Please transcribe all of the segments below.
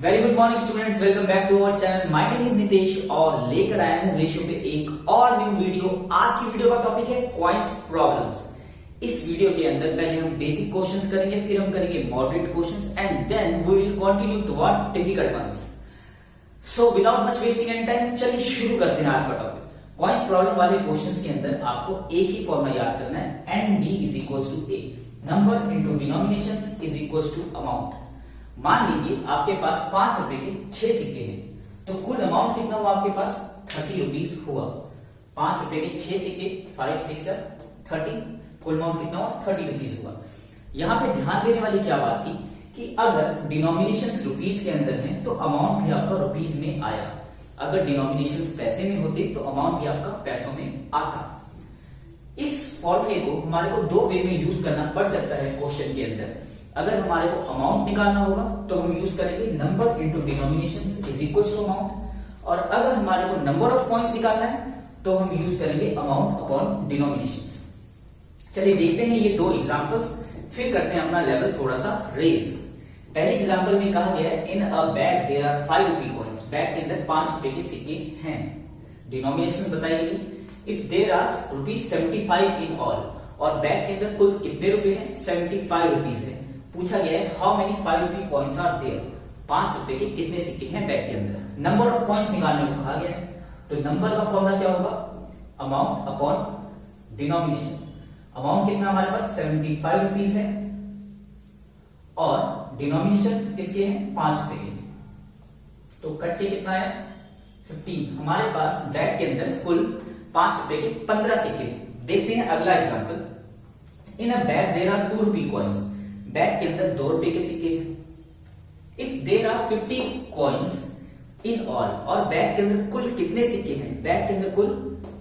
Very good morning students, welcome back to our channel. My name is Nitesh और लेकर आया हूं रेशियो पे एक और न्यू वीडियो। आज की वीडियो का टॉपिक है कॉइंस प्रॉब्लम्स। इस वीडियो के अंदर पहले हम बेसिक क्वेश्चंस करेंगे, फिर हम करेंगे moderate questions and then we will continue toward difficult ones. So without much wasting any time, चलिए शुरू करते हैं आज का टॉपिक। कॉइंस प्रॉब्लम वाले क्वेश्चंस के अंदर आपको एक ही फॉर्मूला याद करना है, N D is equals to A, number into denominations is equals to amount. मान लीजिए आपके पास 5 रुपए के 6 सिक्के हैं, तो कुल अमाउंट कितना हुआ आपके पास? 30 रुपीज हुआ। 5 रुपए के 6 सिक्के, 5 6 30, कुल अमाउंट कितना हुआ? 30 रुपीज हुआ। यहां पे ध्यान देने वाली क्या बात थी कि अगर डिनोमिनेशंस रुपीज के अंदर है तो अमाउंट भी आपका रुपीज में आया, अगर डिनोमिनेशंस पैसे में होते तो अमाउंट भी आपका पैसों में आता। इस फॉर्मूले को हमारे को दो वे में यूज करना पड़ सकता है क्वेश्चन के अंदर। अगर हमारे को अमाउंट निकालना होगा तो हम यूज करेंगे number into denominations is equals to amount, और अगर हमारे को नंबर ऑफ कॉइंस निकालना है तो हम यूज करेंगे अमाउंट अपॉन डिनोमिनेशंस। चलिए देखते हैं ये दो एग्जांपल्स, फिर करते हैं अपना लेवल थोड़ा सा रेज। पहले एग्जांपल में कहा गया है in a bag there are 5 rupee coins. Bag के अंदर 5 रुपए के सिक्के हैं। डिनोमिनेशन बताई गई if there are rupees 75 in all, और बैग के अंदर कुल कितने रुपए हैं? 75 रुपीज है। पूछा गया है how many 5 rupee coins are there, 5 रुपए के कितने सिक्के हैं बैग के अंदर। नंबर ऑफ कॉइंस निकालने को कहा गया है, तो नंबर का फॉर्मूला क्या होगा? Amount upon denomination. अमाउंट कितना हमारे पास? 75 रुपीज है, और डिनोमिनेशन किसके हैं? 5 रुपए के। तो कट के कितना है? 15। हमारे पास बैग के अंदर कुल 5 रुपए के 15 सिक्के। देखते हैं अगला example. In a bag there are 2 rupee coins. Bag के अंदर 2 रुपए के सिक्के हैं। If there are 50 coins in all, और बैग के अंदर कुल कितने सिक्के हैं? बैग के अंदर कुल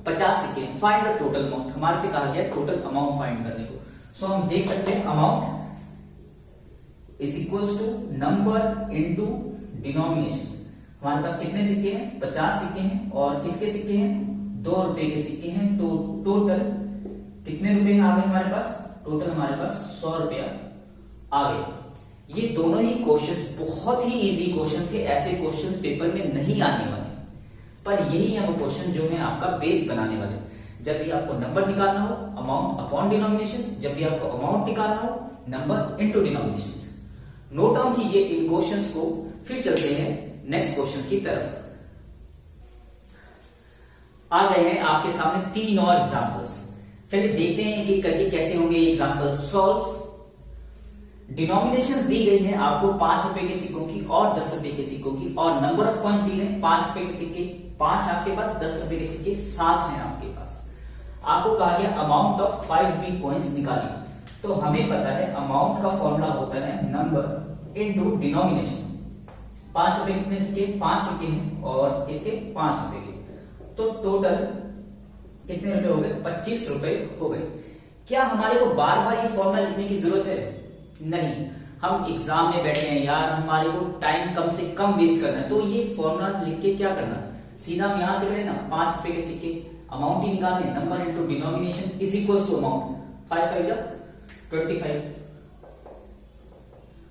50 सिक्के हैं। Find the total amount. हमारे से कहा गया टोटल अमाउंट फाइंड करने को। सो हम देख सकते हैं amount is equals to number into denomination. हमारे पास कितने सिक्के हैं? 50 सिक्के हैं, और किसके सिक्के हैं? 2 रुपए के सिक्के हैं। तो टोटल कितने रुपए आ गए हमारे पास? टोटल हमारे पास 100 रुपया आ गए। ये दोनों ही क्वेश्चंस बहुत ही इजी क्वेश्चन थे। ऐसे क्वेश्चंस पेपर में नहीं आने वाले, पर यही हम क्वेश्चन जो है आपका बेस बनाने वाले। जब भी आपको नंबर निकालना हो अमाउंट अपॉन डिनोमिनेशन, जब भी आपको अमाउंट निकालना हो number into denomination. Note down कीजिए इन क्वेश्चंस को, फिर चलते हैं नेक्स्ट क्वेश्चन की तरफ। आ गए हैं आपके सामने 3 और एग्जांपल्स। चलिए देखते हैं कि करके कैसे होंगे ये एग्जांपल सॉल्व। डिनोमिनेशंस दी गई है आपको 5 रुपए के सिक्कों की और 10 रुपए के सिक्कों की, और नंबर ऑफ कॉइंस दी गए 5 रुपए के सिक्के 5 आपके पास, 10 रुपए के सिक्के 7 हैं आपके पास। आपको कहा गया अमाउंट ऑफ 5 रुपी कॉइंस निकालिए। तो हमें पता है अमाउंट का फॉर्मूला होता है नंबर इनटू डिनोमिनेशन। 5 रुपए कितने सिक्के? 5 सिक्के हैं, और किसके? 5 रुपए के। तो टोटल कितने रुपए हो गए? 25 रुपए हो गए। क्या हमारे को बार बार ये फॉर्मूला लिखने की जरूरत है? नहीं। हम एग्जाम में बैठे हैं यार, हमारे को टाइम कम से कम वेस्ट करना है, तो ये फॉर्मूला लिख के क्या करना? सीधा हम यहां से करें ना, 5 रुपए के सिक्के अमाउंट ही निकालने, number into denomination is equals to amount. 5 5 जा 25,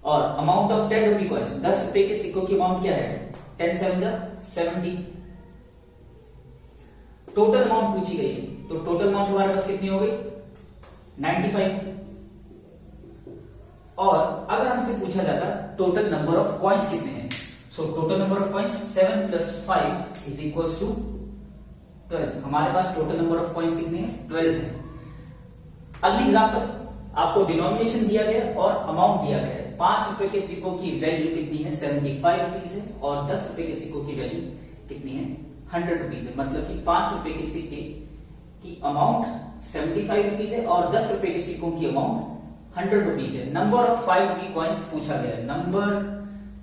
और अमाउंट ऑफ 10 रुपी कॉइंस, 10 रुपए के सिक्कों की अमाउंट क्या है? 10 7 जा 70। टोटल अमाउंट पूछी गई है, तो टोटल अमाउंट हमारे पास कितनी हो गई? 95। और अगर हमसे पूछा जाता टोटल नंबर ऑफ कॉइंस कितने हैं, so total number of coins 7 + 5 is equals to 12। हमारे पास टोटल नंबर ऑफ कॉइंस कितने हैं? 12 है। अगली एग्जांपल, आपको डिनोमिनेशन दिया गया और अमाउंट दिया गया है। 5 रुपए के सिक्कों की वैल्यू कितनी है? 75 रुपीज है, और 10 रुपए के सिक्कों की वैल्यू कितनी है? 100 रुपीज है। मतलब कि 5 रुपए के सिक्के की अमाउंट 75 रुपीज है, और 10 रुपए के सिक्कों की अमाउंट 100 रुपीज है। नंबर ऑफ 5 रुपी कॉइंस पूछा गया है। नंबर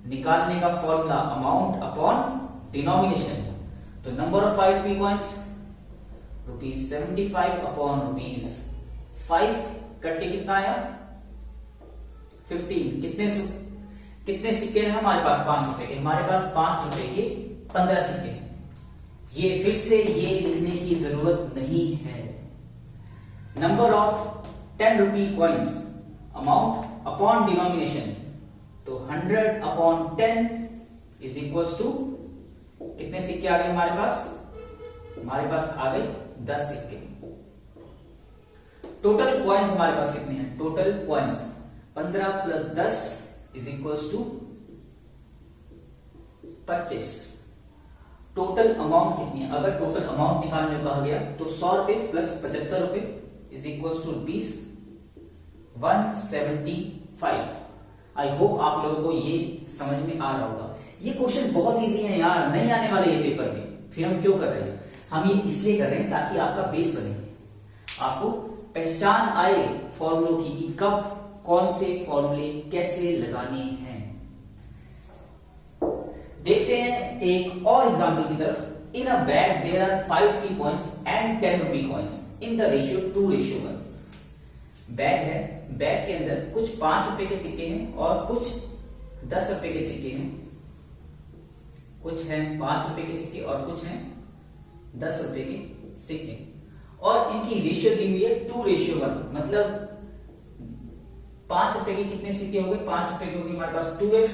निकालने का फॉर्मूला अमाउंट अपॉन डिनोमिनेशन। तो number of 5 rupee coins rupees 75 upon rupees 5, cut के कितना आया? 15। कितने सिक्के हैं हमारे पास? 5 रुपए के। हमारे पास 5 रुपए के 15 सिक्के हैं। ये फिर से ये लिखने की जरूरत नहीं है। Number of 10 rupee coins amount upon denomination, तो 100 अपॉन 10 इज इक्वल्स टू कितने सिक्के आ गए हमारे पास? हमारे पास आ गए 10 सिक्के। टोटल कॉइन्स हमारे पास कितने हैं? Total coins 15 plus 10 is equals to 25। Total amount कितनी है? अगर टोटल अमाउंट निकालने को कहा गया तो 100 रुपए प्लस 75 रुपए is equals to rupees 175। I hope आप लोगों को ये समझ में आ रहा होगा। ये क्वेश्चन बहुत इजी है यार, नहीं आने वाले ये पेपर में। फिर हम क्यों कर रहे हैं? हम ये इसलिए कर रहे हैं ताकि आपका बेस बने, आपको पहचान आए फॉर्मूलों की कि कब कौन से फॉर्मूले कैसे लगाने हैं। देखते हैं एक और एग्जांपल की तरफ। In a bag there are 5 rupee coins and 10 rupee coins in the ratio 2:1। Bag है, बैग के अंदर कुछ 5 रुपए के सिक्के हैं और कुछ 10 रुपए के सिक्के हैं। कुछ हैं 5 रुपए के सिक्के और कुछ हैं 10 रुपए के सिक्के, और इनकी रेशियो दी हुई है 2:1। मतलब 5 रुपए के कितने सिक्के हो गए? 5 रुपए के हमारे पास 2x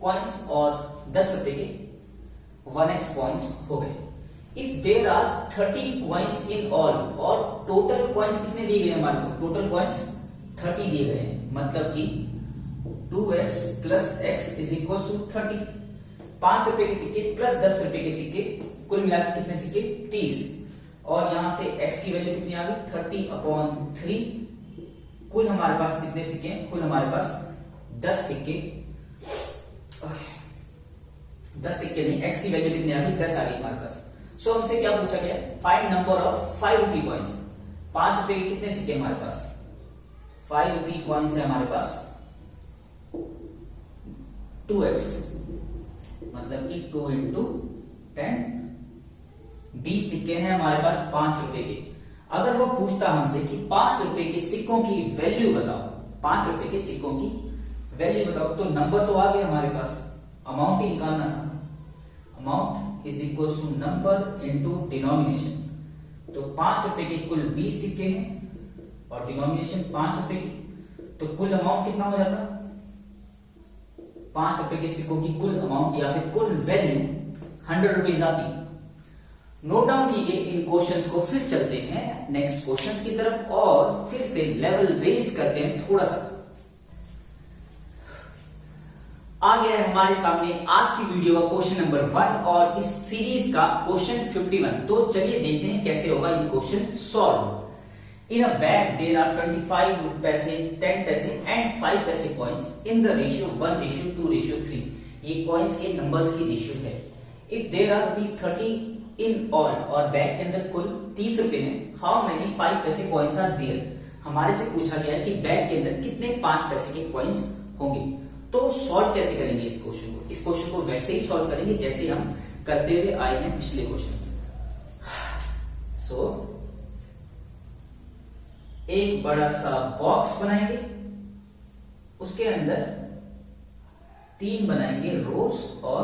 कॉइन्स और 10 रुपए के 1x कॉइन्स हो गए। If there are 30 coins in all, और टोटल कॉइन्स कितने दिए गए हमारे को? टोटल कॉइन्स 30 दिए गए हैं। मतलब कि 2x plus x is equal to 30। 5 रुपए के सिक्के प्लस 10 रुपए के सिक्के, कुल मिलाकर कितने सिक्के? 30। और यहां से x की वैल्यू कितनी आ गई? 30/3। कुल हमारे पास कितने सिक्के हैं? कुल हमारे पास 10 सिक्के। 10 सिक्के नहीं, x की वैल्यू कितनी आ गई? 10 आ गई हमारे पास। सो हमसे क्या पूछा गया? Find number of 5 rupee coins. 5 रुपए के कितने सिक्के हमारे पास? 5 रुपी कॉइन्स है हमारे पास 2x, मतलब कि 2 इंटू 10। 20 सिक्के हैं हमारे पास 5 रुपए के। अगर वो पूछता हमसे कि 5 रुपए के सिक्कों की वैल्यू बताओ, 5 रुपए के सिक्कों की वैल्यू बताओ, तो नंबर तो आ गया हमारे पास, अमाउंट ही निकालना था। Amount is equal to number into denomination. तो 5 रुपए के कुल 20 सिक्के हैं और डिनोमिनेशन 5 रुपए की, तो कुल अमाउंट कितना हो जाता? 5 रुपए के सिक्कों की कुल अमाउंट या फिर कुल वैल्यू 100 रुपीज आती। नोट डाउन कीजिए इन क्वेश्चंस को। फिर चलते हैं नेक्स्ट क्वेश्चंस की तरफ और फिर से लेवल रेज करते हैं थोड़ा सा। आ गया है हमारे सामने आज की वीडियो का क्वेश्चन नंबर 1 और इस सीरीज का क्वेश्चन 51। तो चलिए देखते हैं कैसे होगा ये question solve. In a bag there are 25 पैसे, 10 पैसे एंड 5 पैसे कॉइन्स इन द रेशियो 1:2:3। ये कॉइन्स के नंबर्स की रेशियो है। If there are ₹30 in all, और बैग के अंदर कुल 30 रुपए हैं, हाउ मेनी 5 पैसे कॉइन्स आर देयर। हमारे से पूछा गया है कि बैग के अंदर कितने 5 पैसे के कॉइन्स होंगे। तो सॉल्व कैसे करेंगे इस क्वेश्चन को? इस क्वेश्चन को वैसे ही सॉल्व करेंगे जैसे हम करते हुए आए हैं पिछले क्वेश्चन से। सो एक बड़ा सा बॉक्स बनाएंगे, उसके अंदर 3 बनाएंगे रोज और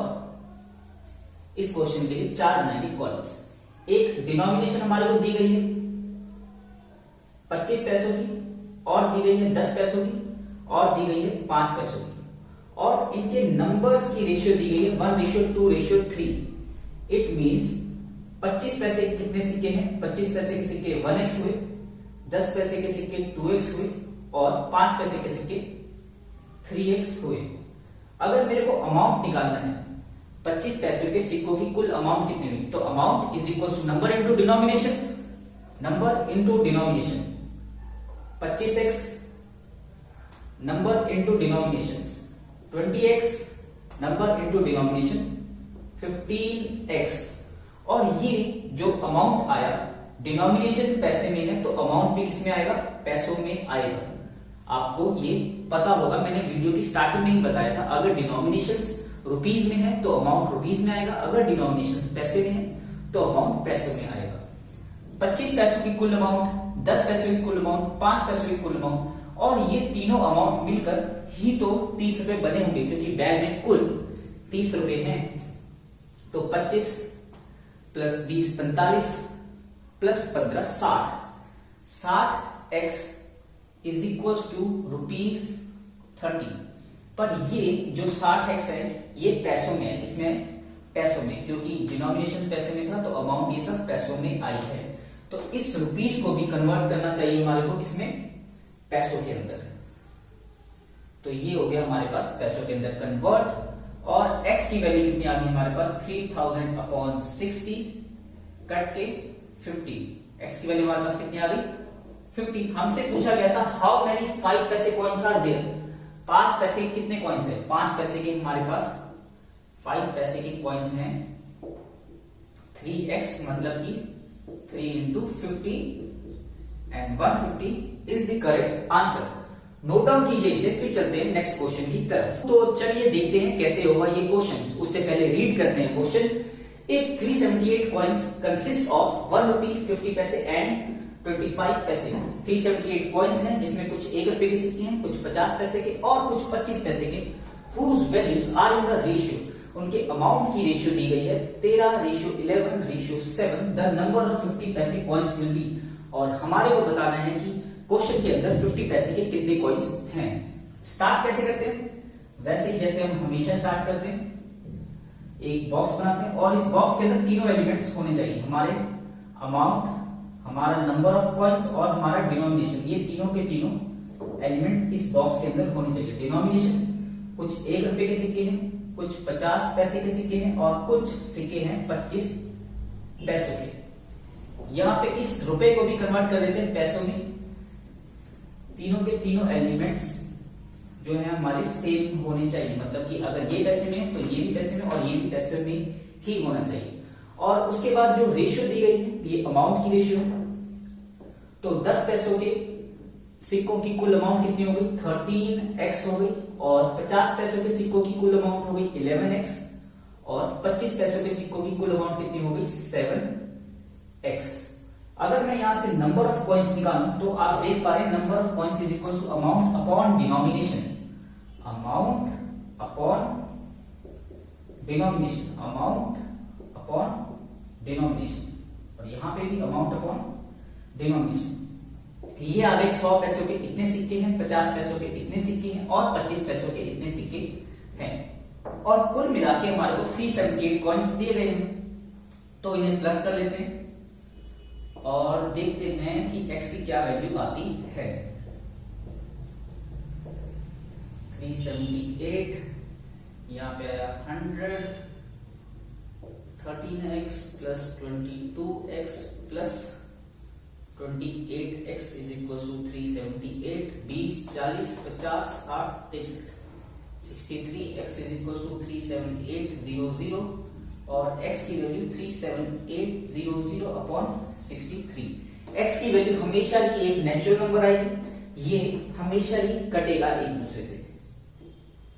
इस क्वेश्चन के लिए 4 बनाएंगे कॉलम्स। एक डिनोमिनेशन हमारे को दी गई है 25 पैसों की, और दी गई है 10 पैसों की, और दी गई है 5 पैसों की, और इनके नंबर्स की रेशियो दी गई है 1:2:3। इट मींस 25 पैसे के कितने सिक्के हैं? 25 पैसे के सिक्के 1x हुए, 10 पैसे के सिक्के 2x हुए, और 5 पैसे के सिक्के 3x हुए। अगर मेरे को अमाउंट निकालना है 25 पैसे के सिक्कों की कुल अमाउंट कितनी हुई, तो amount is equal to number into denomination. Number into denomination 25x, number into denomination 20x, number into denomination 15x। और ये जो अमाउंट आया डिनोमिनेशन पैसे में है, तो अमाउंट भी किसमें आएगा? पैसों में आएगा। आपको ये पता होगा, मैंने वीडियो की स्टार्टिंग में ही बताया था। अगर डिनोमिनेशंस रुपीज में है तो अमाउंट रुपीज में आएगा, अगर डिनोमिनेशंस पैसे में है तो अमाउंट पैसों में आएगा। 25 पैसों की कुल अमाउंट, 10 पैसों की कुल अमाउंट, 5 पैसों की कुल अमाउंट, और ये तीनों अमाउंट मिलकर ही तो 30 रुपए बने होंगे, क्योंकि बैग में कुल 30 रुपए हैं। तो 25 plus 20 45 plus 15 60। 60x is equal to ₹30। पर ये जो 60x है ये पैसों में है, किसमें? पैसों में, क्योंकि डिनोमिनेशन पैसे में था तो अमाउंट ये सब पैसों में आई है। तो इस रुपीस को भी कन्वर्ट करना चाहिए हमारे को, किसमें? पैसों के अंदर। तो ये हो गया हमारे पास पैसों के अंदर कन्वर्ट। और x की वैल्यू कितनी आ गई हमारे पास? 3000 अपॉन 60 कट के 50। x की वैल्यू हमारे पास कितनी आ गई? 50। हमसे पूछा गया था हाउ मेनी 5 पैसे कॉइन्स आर देयर। 5 पैसे के कितने कॉइन्स है? 5 पैसे के हमारे पास 5 पैसे के कॉइन्स हैं 3x, मतलब कि 3 into 50 and 150 is the correct answer। Note down कीजिए इसे, फिर चलते हैं नेक्स्ट क्वेश्चन की तरफ। तो चलिए देखते हैं कैसे होगा ये क्वेश्चन। उससे पहले रीड करते हैं question. If 378 coins consist of 1 रुपी 50 पैसे एंड 25 पैसे। 378 कॉइन्स हैं जिसमें कुछ 1 रुपए के सिक्के हैं, कुछ 50 पैसे के और कुछ 25 पैसे के। whose values are in the ratio, उनके अमाउंट की रेशियो दी गई है 13:11:7। द नंबर ऑफ 50 पैसे कॉइन्स विल बी। और हमारे को बताना है कि क्वेश्चन के अंदर 50 पैसे के कितने कॉइन्स हैं। स्टार्ट कैसे करते हैं? वैसे ही जैसे हम हमेशा स्टार्ट करते हैं, एक बॉक्स बनाते हैं और इस बॉक्स के अंदर तीनों एलिमेंट्स होने चाहिए, हमारे अमाउंट, हमारा नंबर ऑफ कॉइन्स और हमारा डिनोमिनेशन। ये तीनों के तीनों एलिमेंट इस बॉक्स के अंदर होने चाहिए। डिनोमिनेशन कुछ 1 रुपए के सिक्के हैं, कुछ 50 पैसे के सिक्के हैं और कुछ सिक्के हैं 25 पैसों के। यहां पे इस रुपए को भी कन्वर्ट कर देते हैं पैसों में। तीनों के तीनों एलिमेंट्स जो है हमारे सेम होने चाहिए, मतलब कि अगर ये पैसे में है तो ये भी पैसे में और ये भी पैसे में ही होना चाहिए। और उसके बाद जो रेशियो दी गई है ये अमाउंट की रेशियो है। तो 10 पैसों के सिक्कों की कुल अमाउंट कितनी हो गई? 13x हो गई। और 50 पैसों के सिक्कों की कुल अमाउंट हो गई 11x। और 25 पैसों के सिक्कों की कुल अमाउंट कितनी हो गई? 7x। अगर मैं यहां से नंबर ऑफ कॉइन्स निकालूं तो आप देख पा रहे हैं number of coins is equal to amount upon denomination. Amount upon denomination, amount upon denomination. और यहां पे भी अमाउंट अपॉन डिनोमिनेशन। ये आ गए 100 पैसों के इतने सिक्के हैं, 50 पैसों के इतने सिक्के हैं और 25 पैसों के इतने सिक्के हैं। और कुल मिला के हमारे को 378 कॉइन्स दिए गए हैं। तो इन्हें प्लस कर लेते हैं और देखते हैं कि x की क्या वैल्यू आती है। 378 यहां पे आया 100, 13x plus 22x plus 28x is equal to 378। 20, 40, 50, 60, 63x is equal to 37800 और x की वैल्यू 37800 अपॉन 63। x की वैल्यू हमेशा ही एक नेचुरल नंबर आएगी, ये हमेशा ही कटेगा एक दूसरे से।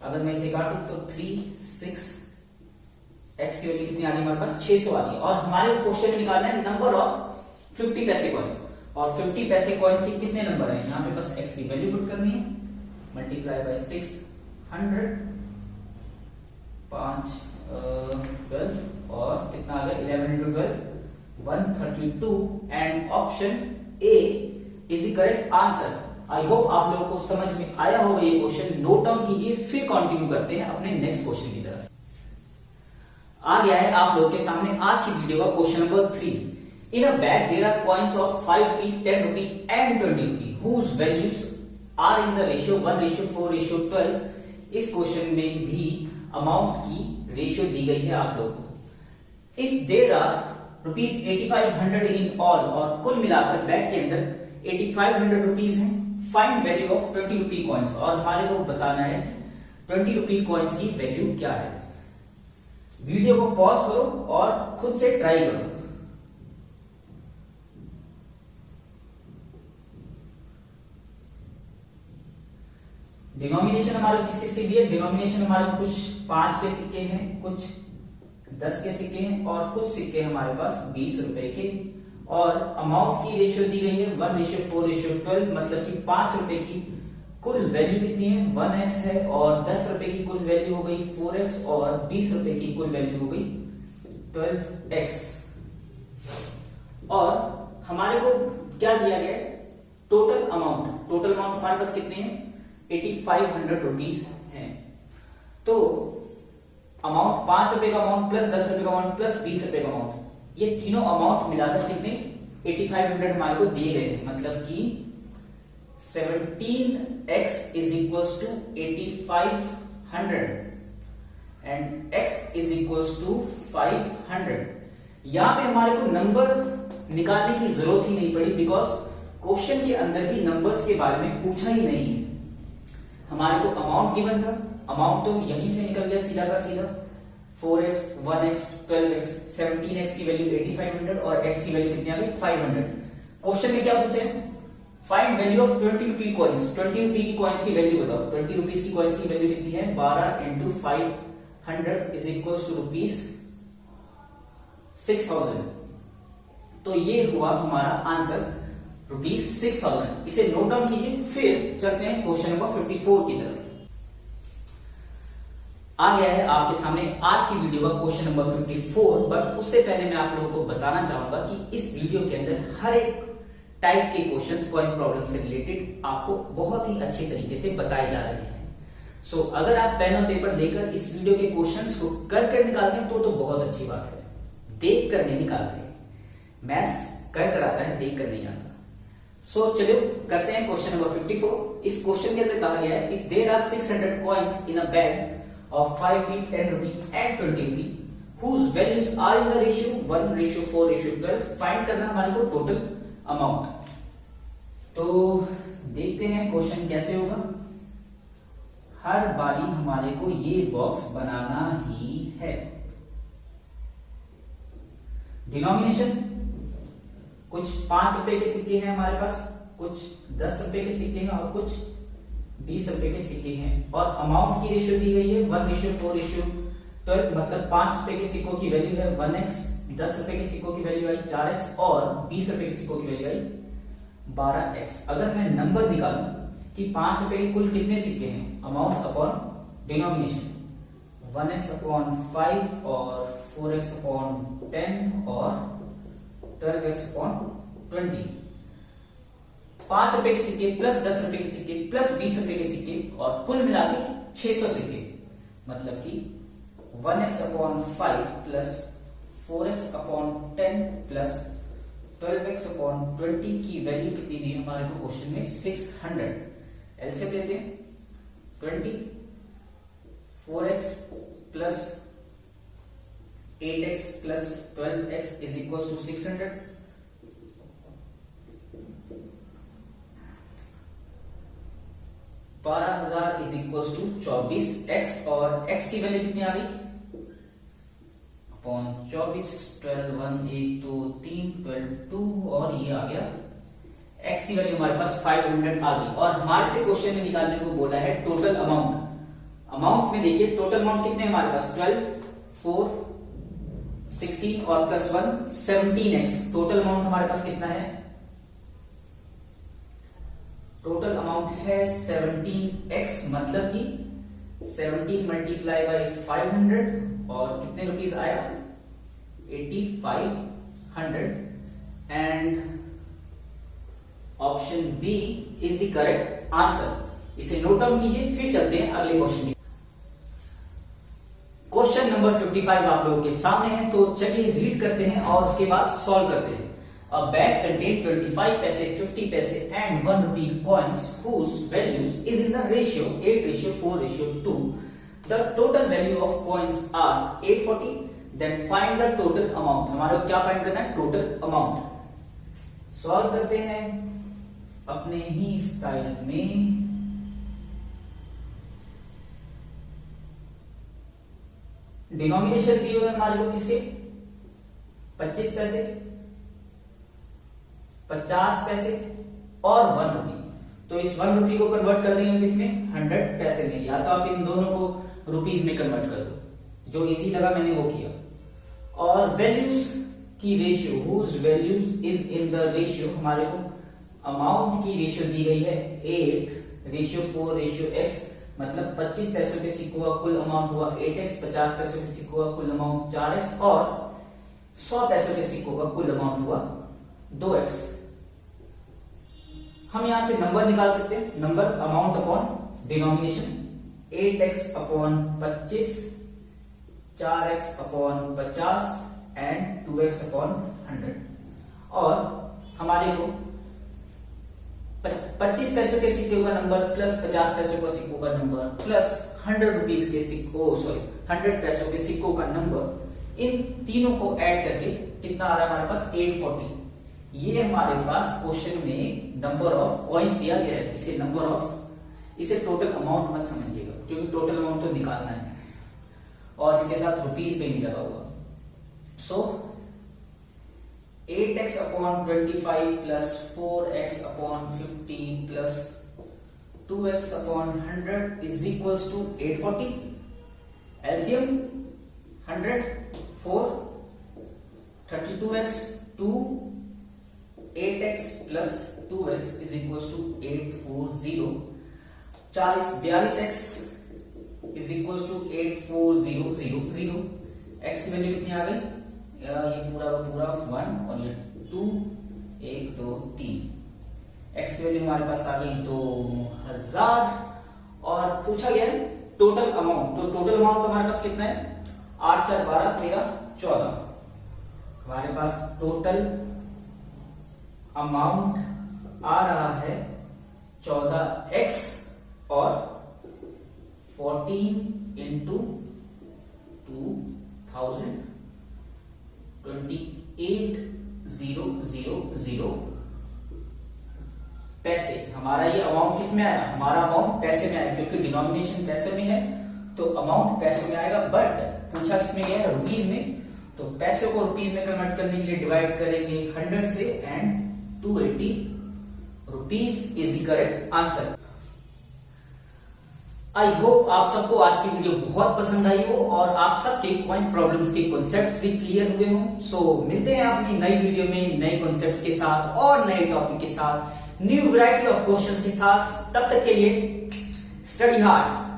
अगर मैं इसे काटूं तो 3, 6, x की वैल्यू कितनी आ रही है हमारे पास? 600 आ रही है। और हमारे क्वेश्चन में निकालना है नंबर ऑफ 50 पैसे कॉइन्स। और 50 पैसे कॉइन्स के कितने नंबर हैं? यहाँ पे बस x की वैल्यू पुट करनी है, मल्टीप्लाई बाय 600, 5, 12 और कितना आ गया? 11 into 12, 132 and option A is the correct answer. I hope आप लोगों को समझ में आया होगा ये क्वेश्चन। नोट डाउन कीजिए, फिर कंटिन्यू करते हैं अपने नेक्स्ट क्वेश्चन की तरफ। आ गया है आप लोगों के सामने आज की वीडियो का question number 3। In a bag there are coins of 5 rupee, 10 rupee and 20 rupee whose values are in the ratio 1:4:12। इस क्वेश्चन में भी अमाउंट की रेशियो दी गई है आप लोगों को। If there are rupees 8500 in all, और कुल मिलाकर बैग के अंदर 8500 रुपीज हैं, find value of 20 rupee coins. और हमारे को बताना है 20 रुपी कॉइन्स की वैल्यू क्या है। वीडियो को पॉज करो और खुद से ट्राई करो। डिनोमिनेशन हमारे किस किस के दिए? डिनोमिनेशन हमारे कुछ 5 के सिक्के हैं, कुछ 10 के सिक्के हैं और कुछ सिक्के हमारे पास 20 रुपए के। और अमाउंट की रेशियो दी गई है 1:4:12, मतलब कि 5 रुपए की कुल वैल्यू कितनी है? 1x है। और 10 रुपए की कुल वैल्यू हो गई 4x और 20 रुपए की कुल वैल्यू हो गई 12x। और हमारे को क्या दिया गया? Total amount. टोटल अमाउंट हमारे पास कितने हैं? 8500 रुपीज हैं। तो अमाउंट 5 रुपए का अमाउंट प्लस 10 रुपए का अमाउंट प्लस 20 रुपए का अमाउंट, ये तीनों अमाउंट मिलाकर कितने 8500 हमारे को दिए गए हैं। मतलब कि 17x is equals to 8500 and x is equals to 500। यहां पे हमारे को नंबर निकालने की जरूरत ही नहीं पड़ी, बिकॉज क्वेश्चन के अंदर भी नंबर्स के बारे में पूछा ही नहीं है। हमारे को अमाउंट गिवन था, अमाउंट तो यहीं से निकल गया सीधा का सीधा, 4x, 1x, 12x, 17x की वैल्यू 8500 और x की वैल्यू कितनी आ गई 500। क्वेश्चन में क्या पूछे, find value of 20 rupee coins. 20 रुपी की कॉइंस की वैल्यू बताओ। 20 रुपीज की कॉइंस की वैल्यू कितनी है, 12 into 500 is equals to rupees 6000। तो ये हुआ हमारा आंसर रुपीज 6000। इसे नोट डाउन कीजिए। फिर चलते हैं क्वेश्चन नंबर 54 की तरफ। आ गया है आपके सामने आज की वीडियो का क्वेश्चन नंबर 54। बट उससे पहले मैं आप लोगों को बताना चाहूंगा कि इस वीडियो के अंदर हर एक टाइप के क्वेश्चंस कॉइन प्रॉब्लम से रिलेटेड आपको बहुत ही अच्छे तरीके से बताए जा रहे हैं। सो अगर आप पेन और पेपर लेकर इस वीडियो के क्वेश्चंस को कर निकालते हैं तो बहुत अच्छी बात है। देख कर नहीं निकालते, मैथ्स कर आता है, देख कर नहीं आता। सो चलो करते हैं क्वेश्चन नंबर 54। इस क्वेश्चन के अंदर कहा गया है if there are 600 coins in a bag of 5 rupee, 10 rupee and 20 rupee whose values are in the ratio 1:4:12, find करना हमारे को टोटल अमाउंट। तो देखते हैं क्वेश्चन कैसे होगा। हर बारी हमारे को ये बॉक्स बनाना ही है। डिनोमिनेशन कुछ 5 रुपए के सिक्के हैं हमारे पास, कुछ 10 रुपए के सिक्के हैं और कुछ 20 रुपए के सिक्के हैं। और अमाउंट की रेशियो दी गई है 1:4:12, मतलब 5 रुपए के सिक्कों की वैल्यू है 1x, 10 रुपए के सिक्कों की वैल्यू आई 4x और 20 रुपए के सिक्कों की वैल्यू आई 12x। अगर मैं नंबर निकालूं कि 5 रुपए के कुल कितने सिक्के हैं, amount upon denomination 1x upon 5 और 4x अपॉन 10 और 12x अपॉन 20। 5 रुपए के सिक्के प्लस 10 रुपए के सिक्के प्लस 20 रुपए के सिक्के और कुल मिला के 600 सिक्के, मतलब कि 1x upon 5 plus 4x upon 10 plus 12x upon 20 की वैल्यू कितनी दी हमारे को क्वेश्चन में 600। एलसीएम लेते हैं 20, 4x plus 8x plus 12x is equal to 600। $12,000 is equal to 24x और x की वैल्यू कितनी आ गई अपॉन 24, 12 1 1 2 3 12 2 और ये आ गया x की वैल्यू हमारे पास 500 आ गई। और हमारे से क्वेश्चन में निकालने को बोला है टोटल अमाउंट। अमाउंट में देखिए टोटल अमाउंट कितने हमारे पास 12, 4, 16 और प्लस 1 17x। टोटल अमाउंट हमारे पास कितना है, टोटल अमाउंट है 17x, मतलब कि 17 मल्टीप्लाई बाई 500 और कितने रुपीस आया 8500 and option B is the correct answer. इसे नोट डाउन कीजिए। फिर चलते हैं अगले क्वेश्चन की। क्वेश्चन नंबर 55 आप लोगों के सामने है, तो चलिए रीड करते हैं और उसके बाद सॉल्व करते हैं। A bag contained 25 paise, 50 paise and 1 rupee coins whose values is in the ratio 8:4:2. The total value of coins are 840. Then find the total amount. हमारे को क्या फाइंड करना है, टोटल अमाउंट। सॉल्व करते हैं अपने ही स्टाइल में। डिनोमिनेशन दिए हुए हमारे को किसके 25 पैसे, 50 पैसे और 1 रुपी। तो इस 1 रुपी को कन्वर्ट कर देंगे किसमें 100 पैसे में, या तो आप इन दोनों को रुपीज में कन्वर्ट कर दो, जो इजी लगा मैंने वो किया। और वैल्यूज की ratio whose values is in the ratio, हमारे को अमाउंट की रेशियो दी गई है 8:4:x, मतलब 25 पैसों के सिक्कों का कुल अमाउंट हुआ 8x, 50 पैसों के सिक्कों का कुल अमाउंट 4x और 100 पैसों के सिक्कों का कुल अमाउंट हुआ 2x। हम यहां से नंबर निकाल सकते हैं, number amount upon denomination. 8x upon 25, 4x upon 50 and 2x upon 100। और हमारे को 25 पैसों के सिक्कों का नंबर प्लस 50 पैसों का सिक्कों का नंबर प्लस 100 रुपीज के सिक्कों 100 पैसों के सिक्कों का नंबर, इन तीनों को ऐड करके कितना आ रहा है हमारे पास 840। ये हमारे पास क्वेश्चन में नंबर ऑफ कॉइन्स दिया गया है। इसे टोटल अमाउंट मत समझिएगा, क्योंकि टोटल अमाउंट तो निकालना है और इसके साथ रुपीज पे नहीं लगा हुआ। So 8x upon 25 plus 4x upon 50 plus 2x upon 100 is equals to 840। LCM 100 4 32x 2 8x plus 2x is equals to 840। 42x is equals to 84000। x की वैल्यू कितनी आ गई? ये पूरा का पूरा 1 और ये 2 1 2 3। x की वैल्यू हमारे पास आ गई 2000। और पूछा गया है टोटल अमाउंट, तो टोटल अमाउंट हमारे पास कितना है? 8 4 12 13 14। हमारे पास टोटल अमाउंट आ रहा है 14x और 14 इंटू 2000 28000 पैसे। हमारा ये अमाउंट किस में आया? हमारा अमाउंट पैसे में आया, क्योंकि डिनोमिनेशन पैसे में है तो अमाउंट पैसे में आएगा। बट पूछा किस में गया है? रुपीज में। तो पैसे को रुपीज में कन्वर्ट करने के लिए डिवाइड करेंगे 100 से and 280 rupees is the correct answer. I hope आप सबको आज की वीडियो बहुत पसंद आई हो और आप सबके कॉइंस प्रॉब्लम्स के कॉन्सेप्ट भी क्लियर हुए हों। सो मिलते हैं अपनी नई वीडियो में नए कॉन्सेप्ट्स के साथ और नए टॉपिक के साथ, न्यू वैरायटी ऑफ क्वेश्चंस के साथ। तब तक के लिए स्टडी हार्ड।